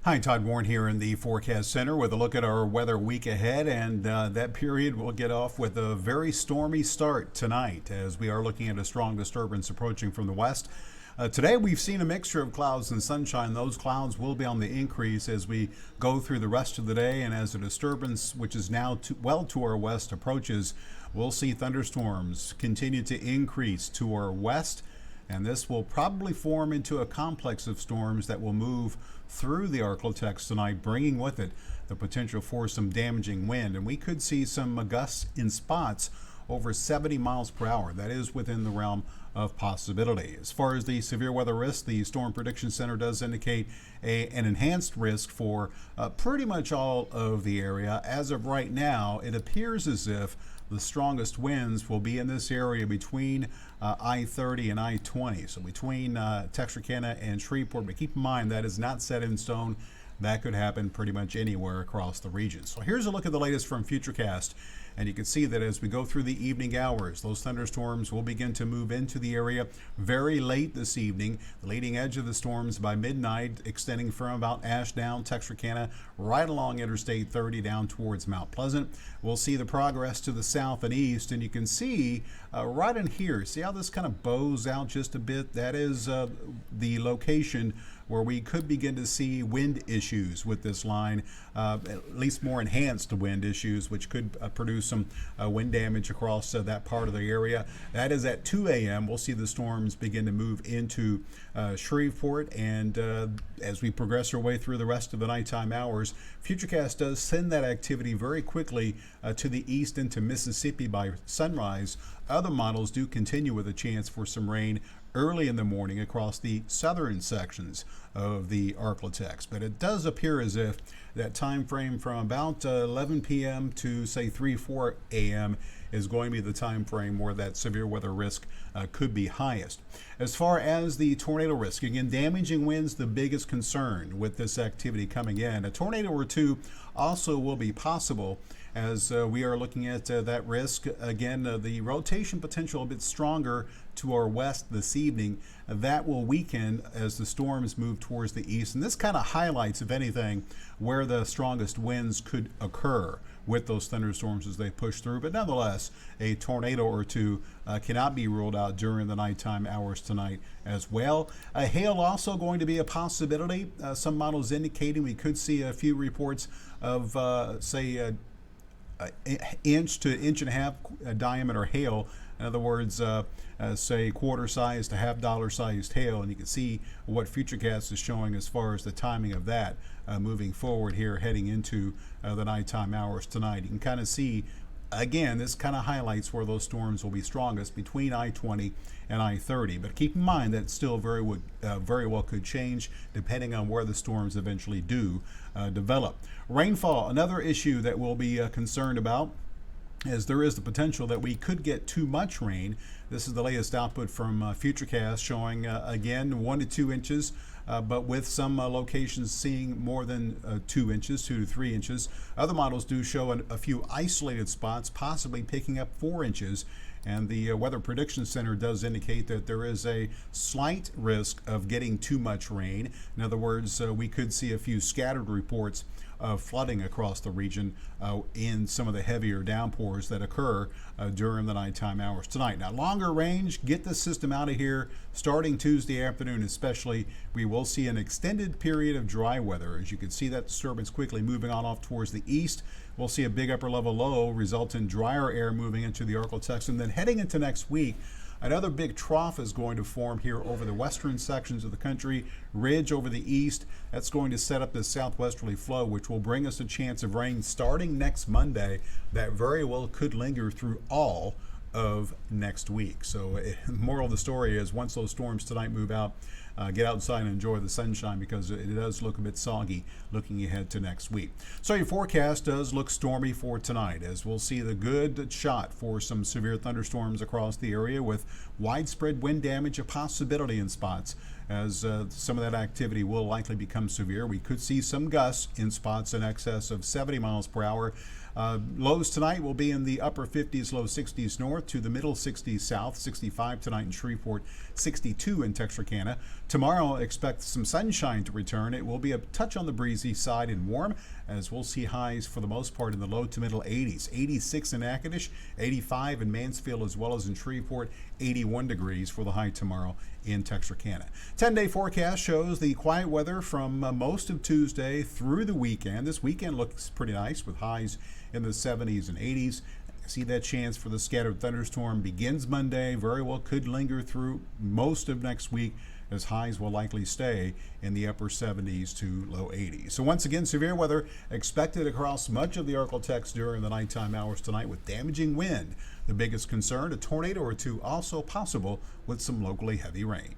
Hi, Todd Warren here in the Forecast Center with a look at our weather week ahead, and that period will get off with a very stormy start tonight as we are looking at a strong disturbance approaching from the west. Today we've seen a mixture of clouds and sunshine. Those clouds will be on the increase as we go through the rest of the day, and as the disturbance, which is now well to our west, approaches, we'll see thunderstorms continue to increase to our west. And this will probably form into a complex of storms that will move through the Arklatex tonight, bringing with it the potential for some damaging wind. And we could see some gusts in spots over 70 miles per hour. That is within the realm of possibility. As far as the severe weather risk, the Storm Prediction Center does indicate an enhanced risk for pretty much all of the area. As of right now, it appears as if the strongest winds will be in this area between I-30 and I-20, so between Texarkana and Shreveport. But keep in mind, that is not set in stone. That could happen pretty much anywhere across the region. So here's a look at the latest from Futurecast. And you can see that as we go through the evening hours, those thunderstorms will begin to move into the area very late this evening. The leading edge of the storms by midnight, extending from about Ashdown, Texarkana, right along Interstate 30 down towards Mount Pleasant. We'll see the progress to the south and east, and you can see right in here, see how this kind of bows out just a bit? That is the location where we could begin to see wind issues with this line, at least more enhanced wind issues, which could produce some wind damage across that part of the area. That is at 2 a.m. We'll see the storms begin to move into Shreveport, and as we progress our way through the rest of the nighttime hours, Futurecast does send that activity very quickly to the east into Mississippi by sunrise. Other models do continue with a chance for some rain early in the morning across the southern sections of the Arklatex. But it does appear as if that time frame from about 11 p.m. to say 3-4 a.m. is going to be the time frame where that severe weather risk could be highest. As far as the tornado risk, again, damaging winds the biggest concern with this activity coming in. A tornado or two also will be possible as we are looking at that risk. Again, the rotation potential a bit stronger to our west this evening. That will weaken as the storms move towards the east. And this kind of highlights, if anything, where the strongest winds could occur with those thunderstorms as they push through. But nonetheless, a tornado or two cannot be ruled out during the nighttime hours tonight as well. Hail also going to be a possibility. Some models indicating we could see a few reports of, say, inch to inch and a half diameter hail. In other words, say quarter-sized to half-dollar-sized hail, and you can see what Futurecast is showing as far as the timing of that moving forward here, heading into the nighttime hours tonight. You can kind of see, again, this kind of highlights where those storms will be strongest between I-20 and I-30. But keep in mind that still very well could change depending on where the storms eventually do develop. Rainfall, another issue that we'll be concerned about, as there is the potential that we could get too much rain. This is the latest output from Futurecast showing, again, 1 to 2 inches, but with some locations seeing more than 2 inches, 2 to 3 inches. Other models do show a few isolated spots, possibly picking up 4 inches. And the Weather Prediction Center does indicate that there is a slight risk of getting too much rain. In other words, we could see a few scattered reports of flooding across the region in some of the heavier downpours that occur during the nighttime hours tonight. Now, longer range, get the system out of here starting Tuesday afternoon especially. We will see an extended period of dry weather. As you can see, that disturbance quickly moving on off towards the east. We'll see a big upper level low result in drier air moving into the Arklatex, and then heading into next week, another big trough is going to form here over the western sections of the country, ridge over the east. That's going to set up this southwesterly flow, which will bring us a chance of rain starting next Monday that very well could linger through all of next week. So moral of the story is once those storms tonight move out, get outside and enjoy the sunshine because it does look a bit soggy looking ahead to next week. So your forecast does look stormy for tonight as we'll see the good shot for some severe thunderstorms across the area with widespread wind damage a possibility in spots as some of that activity will likely become severe. We could see some gusts in spots in excess of 70 miles per hour. Lows tonight will be in the upper 50s, low 60s north to the middle 60s south, 65 tonight in Shreveport, 62 in Texarkana. Tomorrow, expect some sunshine to return. It will be a touch on the breezy side and warm, as we'll see highs for the most part in the low to middle 80s. 86 in Natchitoches, 85 in Mansfield, as well as in Shreveport, 81 degrees for the high tomorrow in Texarkana. 10-day forecast shows the quiet weather from most of Tuesday through the weekend. This weekend looks pretty nice with highs in the 70s and 80s. See that chance for the scattered thunderstorm begins Monday, very well could linger through most of next week, as highs will likely stay in the upper 70s to low 80s. So once again, severe weather expected across much of the Arklatex during the nighttime hours tonight with damaging wind. The biggest concern, a tornado or two also possible with some locally heavy rain.